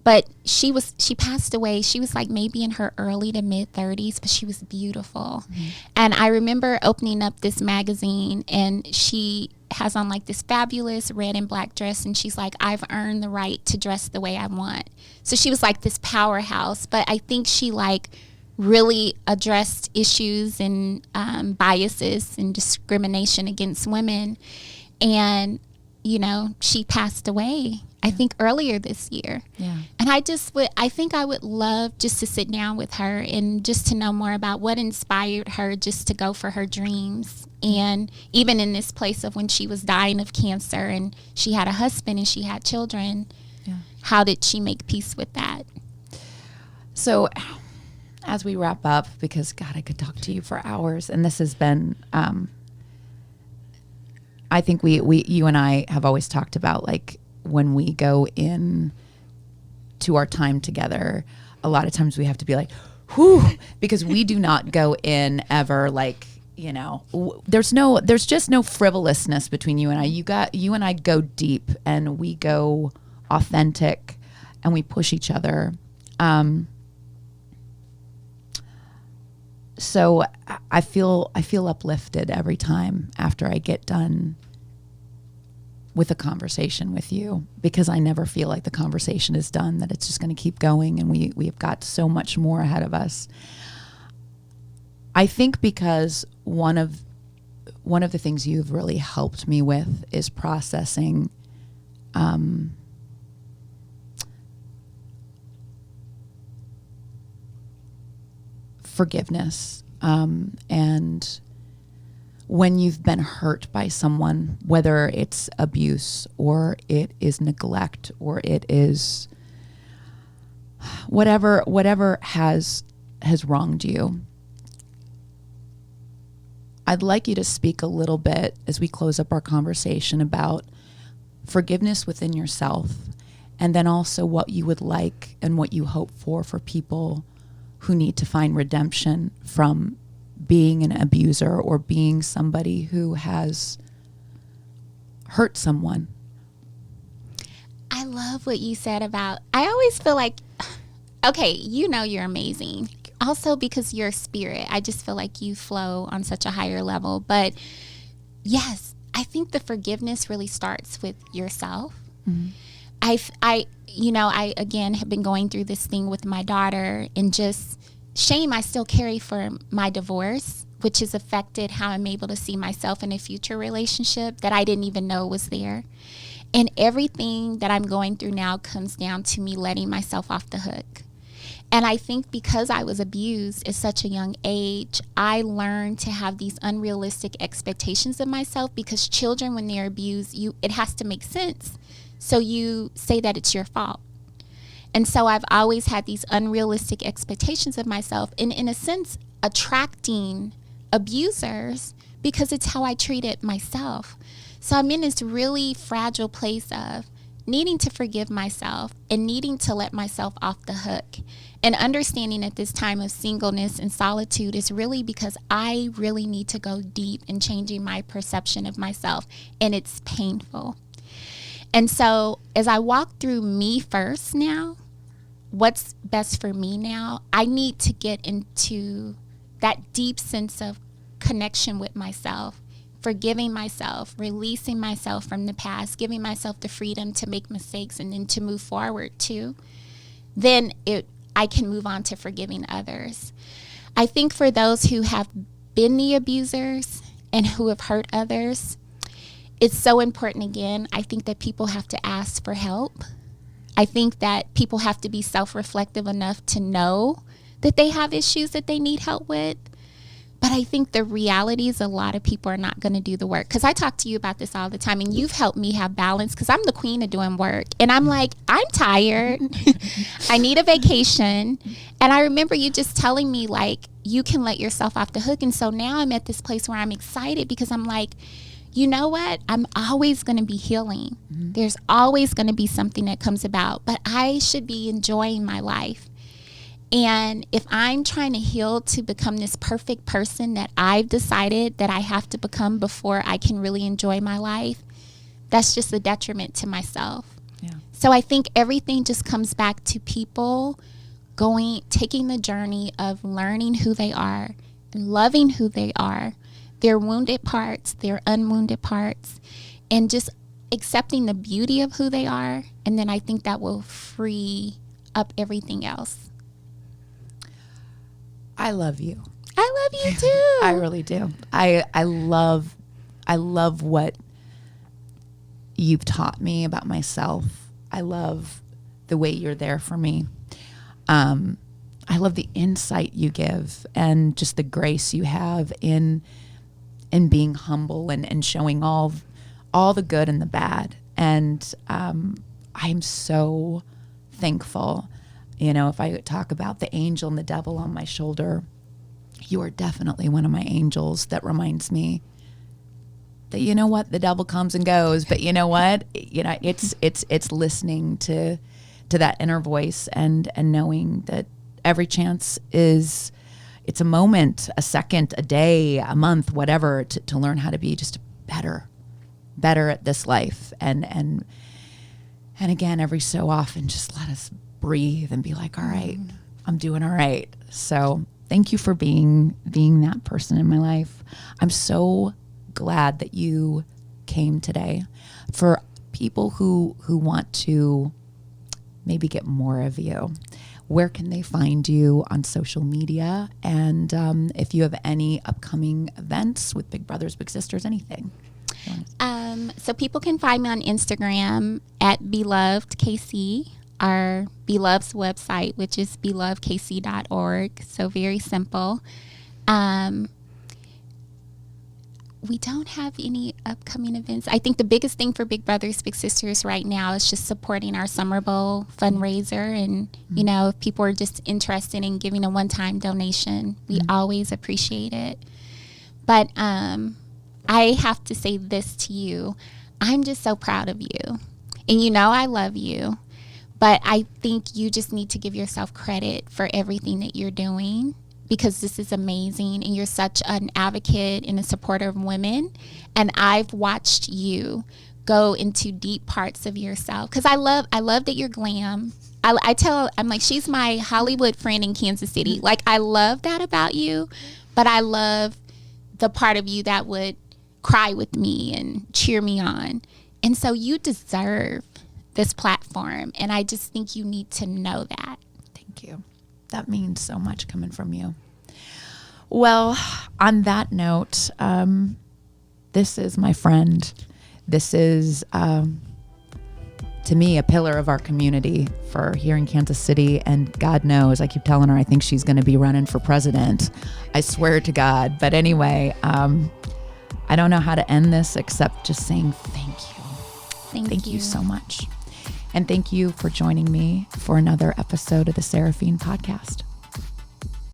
But she passed away. She was maybe in her early to mid 30s, but she was beautiful. Mm-hmm. And I remember opening up this magazine, and she has on this fabulous red and black dress, and she's like, I've earned the right to dress the way I want. So she was this powerhouse, but I think she really addressed issues and biases and discrimination against women. And, she passed away, I think earlier this year. Yeah. And I think I would love just to sit down with her and just to know more about what inspired her just to go for her dreams. And even in this place of when she was dying of cancer and she had a husband and she had children, how did she make peace with that? So as we wrap up, because God, I could talk to you for hours, and this has been, I think you and I have always talked about, like, when we go in to our time together, a lot of times we have to be like, whew, because we do not go in ever like, you know, there's just no frivolousness between you and I. You and I go deep, and we go authentic, and we push each other. So I feel uplifted every time after I get done with a conversation with you, because I never feel like the conversation is done, that it's just going to keep going, and we've got so much more ahead of us. I think because one of the things you've really helped me with is processing forgiveness, and when you've been hurt by someone, whether it's abuse or it is neglect or it is whatever has wronged you. I'd like you to speak a little bit as we close up our conversation about forgiveness within yourself, and then also what you would like and what you hope for people who need to find redemption from being an abuser or being somebody who has hurt someone. I love what you said about, I always feel like, okay, you know you're amazing. Also because you're a spirit. I just feel like you flow on such a higher level. But yes, I think the forgiveness really starts with yourself. Mm-hmm. I again have been going through this thing with my daughter, and just shame I still carry for my divorce, which has affected how I'm able to see myself in a future relationship that I didn't even know was there. And everything that I'm going through now comes down to me letting myself off the hook. And I think because I was abused at such a young age, I learned to have these unrealistic expectations of myself, because children, when they're abused, it has to make sense. So you say that it's your fault. And so I've always had these unrealistic expectations of myself, and in a sense, attracting abusers because it's how I treated myself. So I'm in this really fragile place of needing to forgive myself and needing to let myself off the hook. And understanding at this time of singleness and solitude is really because I really need to go deep in changing my perception of myself, and it's painful. And so as I walk through me first now, what's best for me now, I need to get into that deep sense of connection with myself, forgiving myself, releasing myself from the past, giving myself the freedom to make mistakes and then to move forward too. Then I can move on to forgiving others. I think for those who have been the abusers and who have hurt others, it's so important. Again, I think that people have to ask for help. I think that people have to be self-reflective enough to know that they have issues that they need help with. But I think the reality is a lot of people are not going to do the work. Because I talk to you about this all the time, and you've helped me have balance, because I'm the queen of doing work. And I'm like, I'm tired. I need a vacation. And I remember you just telling me, like, you can let yourself off the hook. And so now I'm at this place where I'm excited, because I'm like, you know what? I'm always going to be healing. Mm-hmm. There's always going to be something that comes about. But I should be enjoying my life. And if I'm trying to heal to become this perfect person that I've decided that I have to become before I can really enjoy my life, that's just a detriment to myself. Yeah. So I think everything just comes back to people taking the journey of learning who they are and loving who they are, their wounded parts, their unwounded parts, and just accepting the beauty of who they are. And then I think that will free up everything else. I love you. I love you too. I really do. I love what you've taught me about myself. I love the way you're there for me. I love the insight you give, and just the grace you have in being humble and showing all the good and the bad. And I'm so thankful You know, if I talk about the angel and the devil on my shoulder, you are definitely one of my angels that reminds me that, you know what, the devil comes and goes, but you know what, you know, it's listening to that inner voice and knowing that every chance it's a moment, a second, a day, a month, whatever, to learn how to be just better at this life. And again, every so often, just let us breathe and be like, all right, I'm doing all right. So thank you for being that person in my life. I'm so glad that you came today. For people who want to maybe get more of you, where can they find you on social media? And if you have any upcoming events with Big Brothers Big Sisters, anything. So people can find me on Instagram at belovedkc, our Beloved's website, which is belovedkc.org. So very simple. We don't have any upcoming events. I think the biggest thing for Big Brothers Big Sisters right now is just supporting our Summer Bowl fundraiser. And, you know, if people are just interested in giving a one-time donation, we always appreciate it. But I have to say this to you. I'm just so proud of you. And you know I love you. But I think you just need to give yourself credit for everything that you're doing, because this is amazing and you're such an advocate and a supporter of women. And I've watched you go into deep parts of yourself, because I love that you're glam. I'm like, she's my Hollywood friend in Kansas City. Like, I love that about you, but I love the part of you that would cry with me and cheer me on. And so you deserve this platform, and I just think you need to know that. Thank you. That means so much coming from you. Well, on that note, this is my friend. This is, to me, a pillar of our community for here in Kansas City. And God knows, I keep telling her, I think she's going to be running for president. I swear to God. But anyway, I don't know how to end this except just saying thank you. Thank you so much. And thank you for joining me for another episode of the Seraphine Podcast.